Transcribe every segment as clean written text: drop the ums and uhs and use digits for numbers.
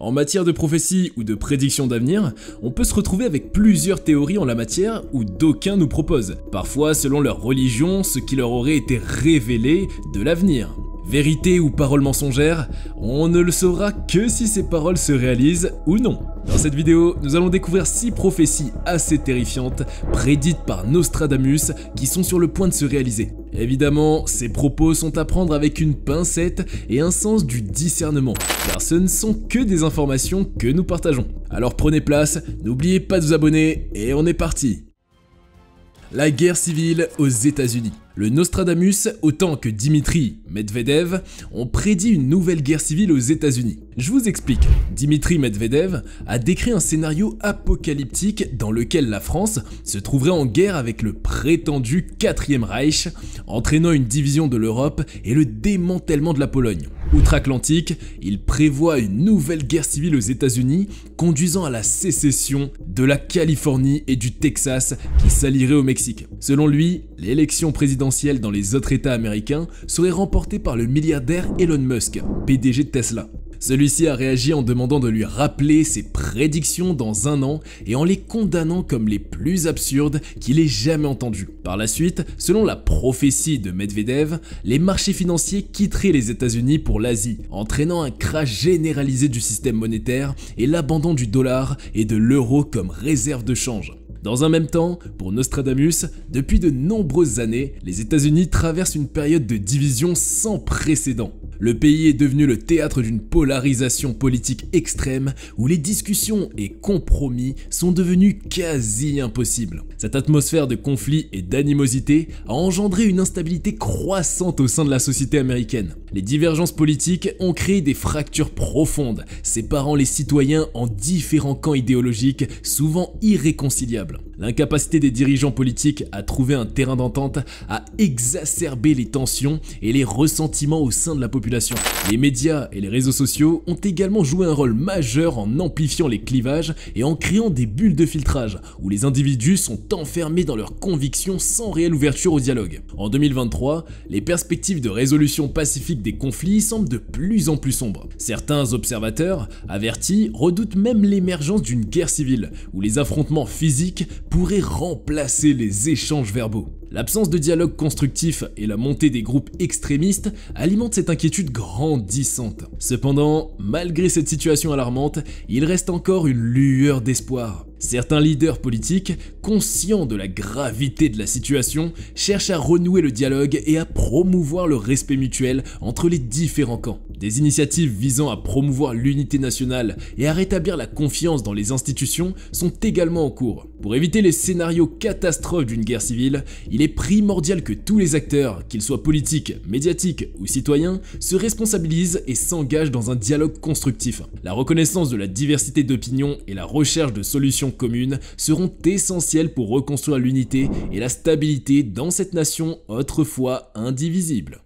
En matière de prophétie ou de prédiction d'avenir, on peut se retrouver avec plusieurs théories en la matière où d'aucuns nous proposent, parfois selon leur religion, ce qui leur aurait été révélé de l'avenir. Vérité ou parole mensongère, on ne le saura que si ces paroles se réalisent ou non. Dans cette vidéo, nous allons découvrir 6 prophéties assez terrifiantes prédites par Nostradamus qui sont sur le point de se réaliser. Évidemment, ces propos sont à prendre avec une pincette et un sens du discernement, car ce ne sont que des informations que nous partageons. Alors prenez place, n'oubliez pas de vous abonner et on est parti. La guerre civile aux États-Unis. Le Nostradamus, autant que Dimitri Medvedev, ont prédit une nouvelle guerre civile aux États-Unis. Je vous explique. Dimitri Medvedev a décrit un scénario apocalyptique dans lequel la France se trouverait en guerre avec le prétendu 4e Reich, entraînant une division de l'Europe et le démantèlement de la Pologne. Outre-Atlantique, il prévoit une nouvelle guerre civile aux États-Unis, conduisant à la sécession de la Californie et du Texas qui s'allieraient au Mexique. Selon lui, l'élection présidentielle dans les autres États américains serait remportée par le milliardaire Elon Musk, PDG de Tesla. Celui-ci a réagi en demandant de lui rappeler ses prédictions dans 1 an et en les condamnant comme les plus absurdes qu'il ait jamais entendues. Par la suite, selon la prophétie de Medvedev, les marchés financiers quitteraient les États-Unis pour l'Asie, entraînant un crash généralisé du système monétaire et l'abandon du dollar et de l'euro comme réserve de change. Dans un même temps, pour Nostradamus, depuis de nombreuses années, les États-Unis traversent une période de division sans précédent. Le pays est devenu le théâtre d'une polarisation politique extrême où les discussions et compromis sont devenus quasi impossibles. Cette atmosphère de conflit et d'animosité a engendré une instabilité croissante au sein de la société américaine. Les divergences politiques ont créé des fractures profondes, séparant les citoyens en différents camps idéologiques souvent irréconciliables. L'incapacité des dirigeants politiques à trouver un terrain d'entente a exacerbé les tensions et les ressentiments au sein de la population. Les médias et les réseaux sociaux ont également joué un rôle majeur en amplifiant les clivages et en créant des bulles de filtrage où les individus sont enfermés dans leurs convictions sans réelle ouverture au dialogue. En 2023, les perspectives de résolution pacifique des conflits semblent de plus en plus sombres. Certains observateurs avertis redoutent même l'émergence d'une guerre civile où les affrontements physiques pourraient remplacer les échanges verbaux. L'absence de dialogue constructif et la montée des groupes extrémistes alimentent cette inquiétude grandissante. Cependant, malgré cette situation alarmante, il reste encore une lueur d'espoir. Certains leaders politiques, conscients de la gravité de la situation, cherchent à renouer le dialogue et à promouvoir le respect mutuel entre les différents camps. Des initiatives visant à promouvoir l'unité nationale et à rétablir la confiance dans les institutions sont également en cours. Pour éviter les scénarios catastrophes d'une guerre civile, il est primordial que tous les acteurs, qu'ils soient politiques, médiatiques ou citoyens, se responsabilisent et s'engagent dans un dialogue constructif. La reconnaissance de la diversité d'opinions et la recherche de solutions communes seront essentielles pour reconstruire l'unité et la stabilité dans cette nation autrefois indivisible.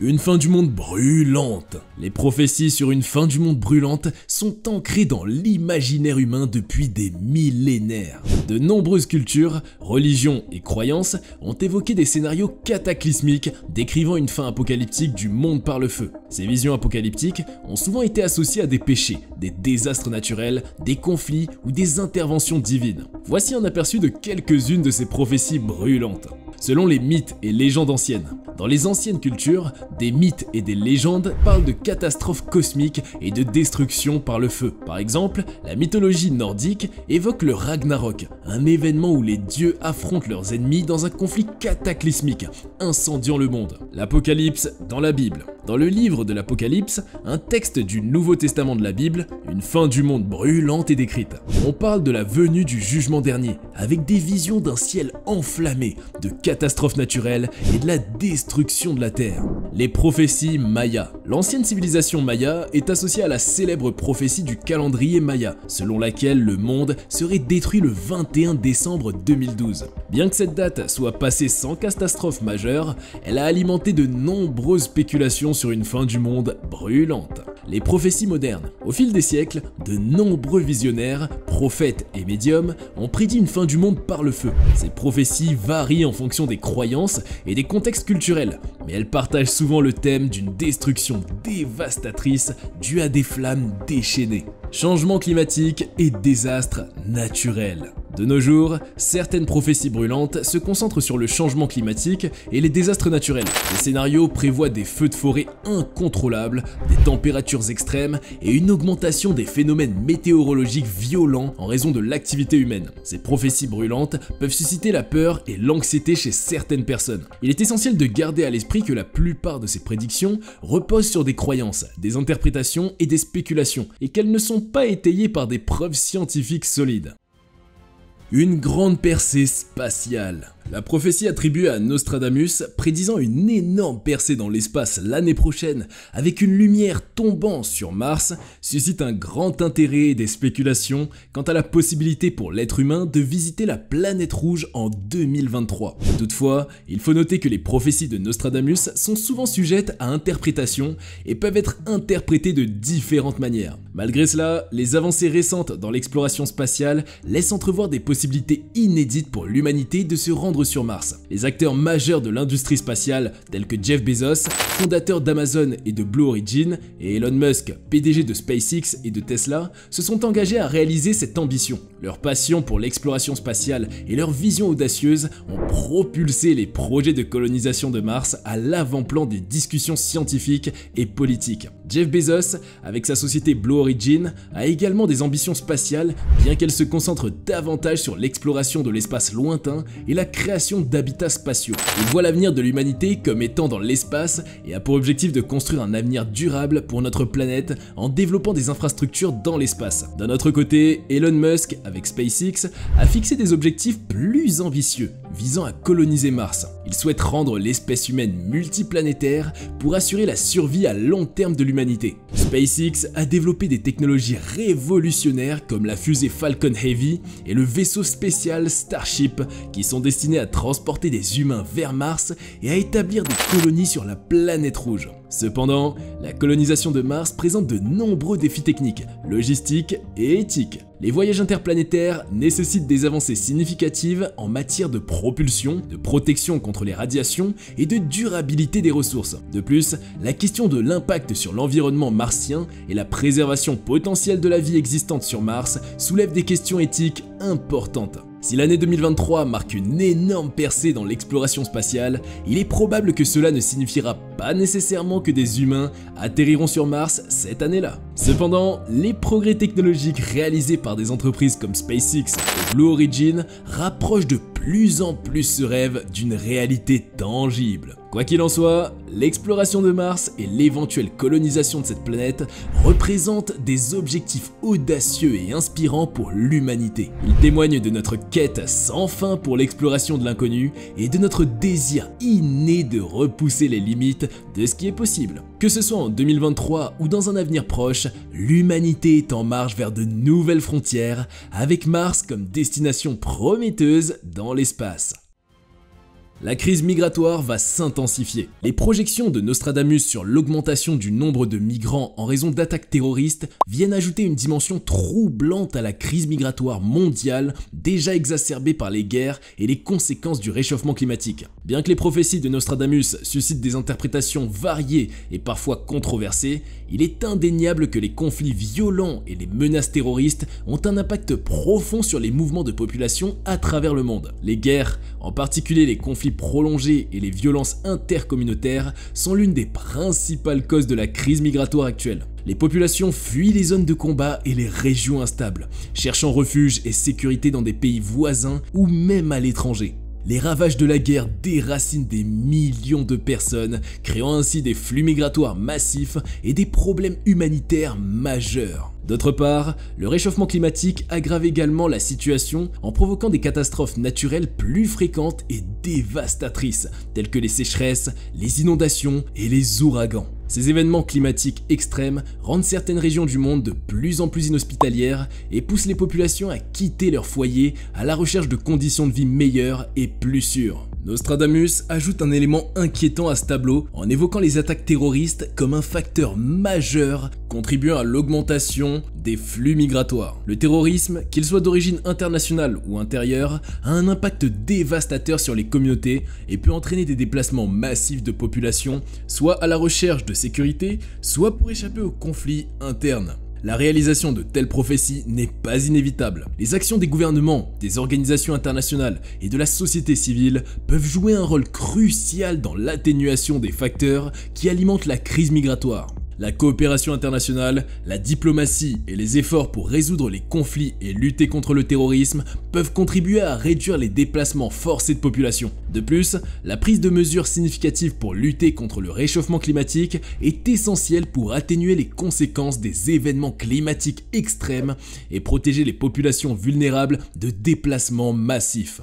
Une fin du monde brûlante. Les prophéties sur une fin du monde brûlante sont ancrées dans l'imaginaire humain depuis des millénaires. De nombreuses cultures, religions et croyances ont évoqué des scénarios cataclysmiques décrivant une fin apocalyptique du monde par le feu. Ces visions apocalyptiques ont souvent été associées à des péchés, des désastres naturels, des conflits ou des interventions divines. Voici un aperçu de quelques-unes de ces prophéties brûlantes. Selon les mythes et légendes anciennes, dans les anciennes cultures, des mythes et des légendes parlent de catastrophes cosmiques et de destruction par le feu. Par exemple, la mythologie nordique évoque le Ragnarok, un événement où les dieux affrontent leurs ennemis dans un conflit cataclysmique, incendiant le monde. L'Apocalypse dans la Bible. Dans le livre de l'Apocalypse, un texte du Nouveau Testament de la Bible, une fin du monde brûlante est décrite. On parle de la venue du jugement dernier, avec des visions d'un ciel enflammé, de catastrophes naturelles et de la destruction de la terre. Les prophéties mayas. L'ancienne civilisation maya est associée à la célèbre prophétie du calendrier maya, selon laquelle le monde serait détruit le 21 décembre 2012. Bien que cette date soit passée sans catastrophe majeure, elle a alimenté de nombreuses spéculations sur une fin du monde brûlante. les prophéties modernes. Au fil des siècles, de nombreux visionnaires, prophètes et médiums ont prédit une fin du monde par le feu. Ces prophéties varient en fonction des croyances et des contextes culturels, mais elles partagent souvent le thème d'une destruction dévastatrice due à des flammes déchaînées, changement climatique et désastres naturels. De nos jours, certaines prophéties brûlantes se concentrent sur le changement climatique et les désastres naturels. Les scénarios prévoient des feux de forêt incontrôlables, des températures extrêmes et une augmentation des phénomènes météorologiques violents en raison de l'activité humaine. Ces prophéties brûlantes peuvent susciter la peur et l'anxiété chez certaines personnes. Il est essentiel de garder à l'esprit que la plupart de ces prédictions reposent sur des croyances, des interprétations et des spéculations, et qu'elles ne sont pas étayées par des preuves scientifiques solides. Une grande percée spatiale. La prophétie attribuée à Nostradamus, prédisant une énorme percée dans l'espace l'année prochaine avec une lumière tombant sur Mars, suscite un grand intérêt et des spéculations quant à la possibilité pour l'être humain de visiter la planète rouge en 2023. Toutefois, il faut noter que les prophéties de Nostradamus sont souvent sujettes à interprétation et peuvent être interprétées de différentes manières. Malgré cela, les avancées récentes dans l'exploration spatiale laissent entrevoir des possibilités inédites pour l'humanité de se rendre sur Mars. Les acteurs majeurs de l'industrie spatiale, tels que Jeff Bezos, fondateur d'Amazon et de Blue Origin, et Elon Musk, PDG de SpaceX et de Tesla, se sont engagés à réaliser cette ambition. Leur passion pour l'exploration spatiale et leur vision audacieuse ont propulsé les projets de colonisation de Mars à l'avant-plan des discussions scientifiques et politiques. Jeff Bezos, avec sa société Blue Origin, a également des ambitions spatiales, bien qu'elles se concentrent davantage sur l'exploration de l'espace lointain et la création d'habitats spatiaux. Il voit l'avenir de l'humanité comme étant dans l'espace et a pour objectif de construire un avenir durable pour notre planète en développant des infrastructures dans l'espace. D'un autre côté, Elon Musk, avec SpaceX, a fixé des objectifs plus ambitieux, visant à coloniser Mars. Il souhaite rendre l'espèce humaine multiplanétaire pour assurer la survie à long terme de l'humanité. SpaceX a développé des technologies révolutionnaires comme la fusée Falcon Heavy et le vaisseau spécial Starship qui sont destinés à transporter des humains vers Mars et à établir des colonies sur la planète rouge. Cependant, la colonisation de Mars présente de nombreux défis techniques, logistiques et éthiques. Les voyages interplanétaires nécessitent des avancées significatives en matière de propulsion, de protection contre les radiations et de durabilité des ressources. De plus, la question de l'impact sur l'environnement martien et la préservation potentielle de la vie existante sur Mars soulèvent des questions éthiques importantes. Si l'année 2023 marque une énorme percée dans l'exploration spatiale, il est probable que cela ne signifiera pas nécessairement que des humains atterriront sur Mars cette année-là. Cependant, les progrès technologiques réalisés par des entreprises comme SpaceX et Blue Origin rapprochent de plus en plus ce rêve d'une réalité tangible. Quoi qu'il en soit, l'exploration de Mars et l'éventuelle colonisation de cette planète représentent des objectifs audacieux et inspirants pour l'humanité. Ils témoignent de notre quête sans fin pour l'exploration de l'inconnu et de notre désir inné de repousser les limites de ce qui est possible. Que ce soit en 2023 ou dans un avenir proche, l'humanité est en marche vers de nouvelles frontières, avec Mars comme destination prometteuse dans l'espace. La crise migratoire va s'intensifier. Les projections de Nostradamus sur l'augmentation du nombre de migrants en raison d'attaques terroristes viennent ajouter une dimension troublante à la crise migratoire mondiale déjà exacerbée par les guerres et les conséquences du réchauffement climatique. Bien que les prophéties de Nostradamus suscitent des interprétations variées et parfois controversées, il est indéniable que les conflits violents et les menaces terroristes ont un impact profond sur les mouvements de population à travers le monde. Les guerres, en particulier les conflits prolongés et les violences intercommunautaires, sont l'une des principales causes de la crise migratoire actuelle. Les populations fuient les zones de combat et les régions instables, cherchant refuge et sécurité dans des pays voisins ou même à l'étranger. Les ravages de la guerre déracinent des millions de personnes, créant ainsi des flux migratoires massifs et des problèmes humanitaires majeurs. D'autre part, le réchauffement climatique aggrave également la situation en provoquant des catastrophes naturelles plus fréquentes et dévastatrices, telles que les sécheresses, les inondations et les ouragans. Ces événements climatiques extrêmes rendent certaines régions du monde de plus en plus inhospitalières et poussent les populations à quitter leur foyer à la recherche de conditions de vie meilleures et plus sûres. Nostradamus ajoute un élément inquiétant à ce tableau en évoquant les attaques terroristes comme un facteur majeur contribuant à l'augmentation des flux migratoires. Le terrorisme, qu'il soit d'origine internationale ou intérieure, a un impact dévastateur sur les communautés et peut entraîner des déplacements massifs de population, soit à la recherche de sécurité, soit pour échapper aux conflits internes. La réalisation de telles prophéties n'est pas inévitable. Les actions des gouvernements, des organisations internationales et de la société civile peuvent jouer un rôle crucial dans l'atténuation des facteurs qui alimentent la crise migratoire. La coopération internationale, la diplomatie et les efforts pour résoudre les conflits et lutter contre le terrorisme peuvent contribuer à réduire les déplacements forcés de population. De plus, la prise de mesures significatives pour lutter contre le réchauffement climatique est essentielle pour atténuer les conséquences des événements climatiques extrêmes et protéger les populations vulnérables de déplacements massifs.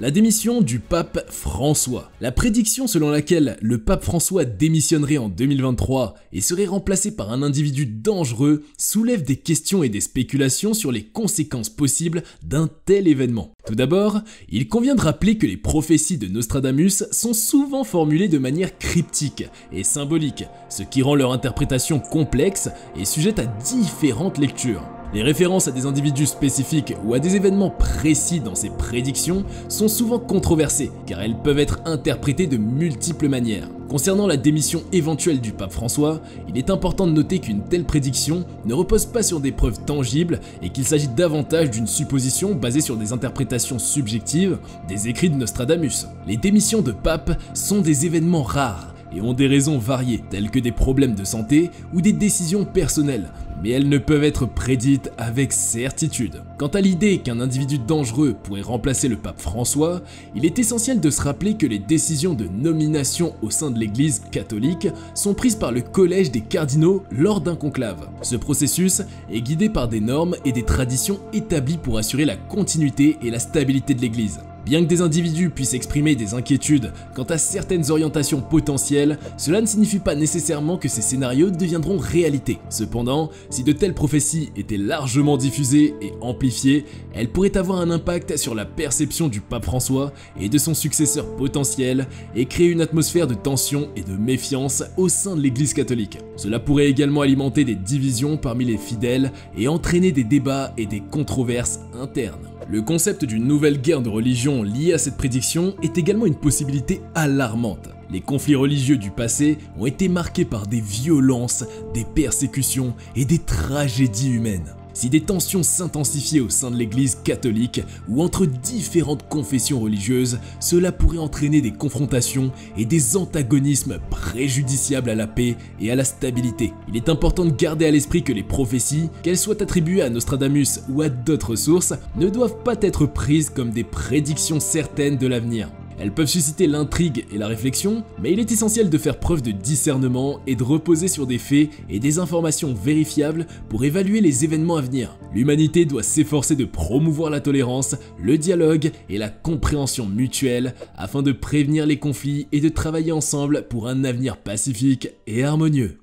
La démission du pape François. La prédiction selon laquelle le pape François démissionnerait en 2023 et serait remplacé par un individu dangereux soulève des questions et des spéculations sur les conséquences possibles d'un tel événement. Tout d'abord, il convient de rappeler que les prophéties de Nostradamus sont souvent formulées de manière cryptique et symbolique, ce qui rend leur interprétation complexe et sujette à différentes lectures. Les références à des individus spécifiques ou à des événements précis dans ces prédictions sont souvent controversées car elles peuvent être interprétées de multiples manières. Concernant la démission éventuelle du pape François, il est important de noter qu'une telle prédiction ne repose pas sur des preuves tangibles et qu'il s'agit davantage d'une supposition basée sur des interprétations subjectives des écrits de Nostradamus. Les démissions de papes sont des événements rares et ont des raisons variées, telles que des problèmes de santé ou des décisions personnelles, mais elles ne peuvent être prédites avec certitude. Quant à l'idée qu'un individu dangereux pourrait remplacer le pape François, il est essentiel de se rappeler que les décisions de nomination au sein de l'Église catholique sont prises par le collège des cardinaux lors d'un conclave. Ce processus est guidé par des normes et des traditions établies pour assurer la continuité et la stabilité de l'Église. Bien que des individus puissent exprimer des inquiétudes quant à certaines orientations potentielles, cela ne signifie pas nécessairement que ces scénarios deviendront réalité. Cependant, si de telles prophéties étaient largement diffusées et amplifiées, elles pourraient avoir un impact sur la perception du pape François et de son successeur potentiel et créer une atmosphère de tension et de méfiance au sein de l'Église catholique. Cela pourrait également alimenter des divisions parmi les fidèles et entraîner des débats et des controverses internes. Le concept d'une nouvelle guerre de religion liée à cette prédiction est également une possibilité alarmante. Les conflits religieux du passé ont été marqués par des violences, des persécutions et des tragédies humaines. Si des tensions s'intensifiaient au sein de l'Église catholique ou entre différentes confessions religieuses, cela pourrait entraîner des confrontations et des antagonismes préjudiciables à la paix et à la stabilité. Il est important de garder à l'esprit que les prophéties, qu'elles soient attribuées à Nostradamus ou à d'autres sources, ne doivent pas être prises comme des prédictions certaines de l'avenir. Elles peuvent susciter l'intrigue et la réflexion, mais il est essentiel de faire preuve de discernement et de reposer sur des faits et des informations vérifiables pour évaluer les événements à venir. L'humanité doit s'efforcer de promouvoir la tolérance, le dialogue et la compréhension mutuelle afin de prévenir les conflits et de travailler ensemble pour un avenir pacifique et harmonieux.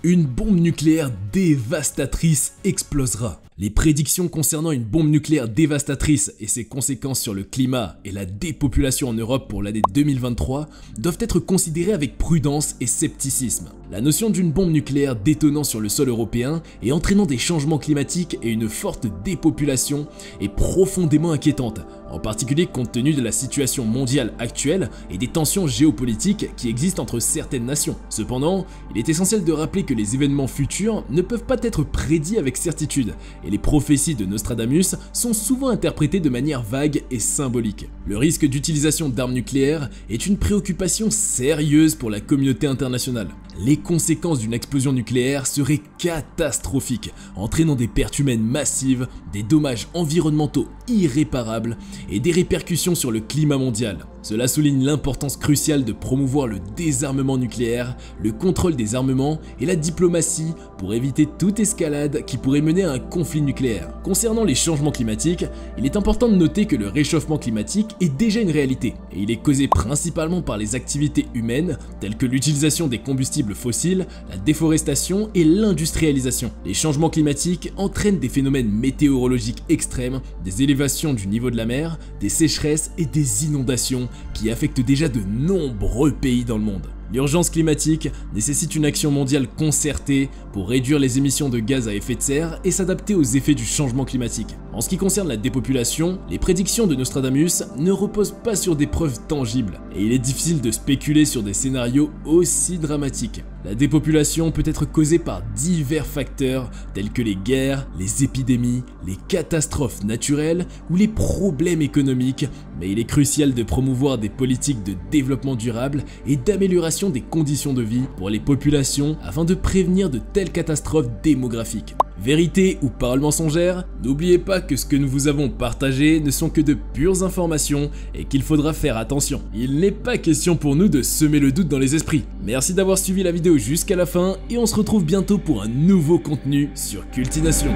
Une bombe nucléaire dévastatrice explosera. Les prédictions concernant une bombe nucléaire dévastatrice et ses conséquences sur le climat et la dépopulation en Europe pour l'année 2023 doivent être considérées avec prudence et scepticisme. La notion d'une bombe nucléaire détonnant sur le sol européen et entraînant des changements climatiques et une forte dépopulation est profondément inquiétante, en particulier compte tenu de la situation mondiale actuelle et des tensions géopolitiques qui existent entre certaines nations. Cependant, il est essentiel de rappeler que les événements futurs ne peuvent pas être prédits avec certitude, et les prophéties de Nostradamus sont souvent interprétées de manière vague et symbolique. Le risque d'utilisation d'armes nucléaires est une préoccupation sérieuse pour la communauté internationale. les conséquences d'une explosion nucléaire seraient catastrophiques, entraînant des pertes humaines massives, des dommages environnementaux irréparables et des répercussions sur le climat mondial. Cela souligne l'importance cruciale de promouvoir le désarmement nucléaire, le contrôle des armements et la diplomatie pour éviter toute escalade qui pourrait mener à un conflit nucléaire. Concernant les changements climatiques, il est important de noter que le réchauffement climatique est déjà une réalité et il est causé principalement par les activités humaines telles que l'utilisation des combustibles fossiles, la déforestation et l'industrialisation. Les changements climatiques entraînent des phénomènes météorologiques extrêmes, des élévations du niveau de la mer, des sécheresses et des inondations qui affectent déjà de nombreux pays dans le monde. L'urgence climatique nécessite une action mondiale concertée pour réduire les émissions de gaz à effet de serre et s'adapter aux effets du changement climatique. En ce qui concerne la dépopulation, les prédictions de Nostradamus ne reposent pas sur des preuves tangibles, et il est difficile de spéculer sur des scénarios aussi dramatiques. La dépopulation peut être causée par divers facteurs tels que les guerres, les épidémies, les catastrophes naturelles ou les problèmes économiques, mais il est crucial de promouvoir des politiques de développement durable et d'amélioration des conditions de vie pour les populations afin de prévenir de telles catastrophes démographiques. Vérité ou paroles mensongères, n'oubliez pas que ce que nous vous avons partagé ne sont que de pures informations et qu'il faudra faire attention. Il n'est pas question pour nous de semer le doute dans les esprits. Merci d'avoir suivi la vidéo jusqu'à la fin et on se retrouve bientôt pour un nouveau contenu sur Cultination.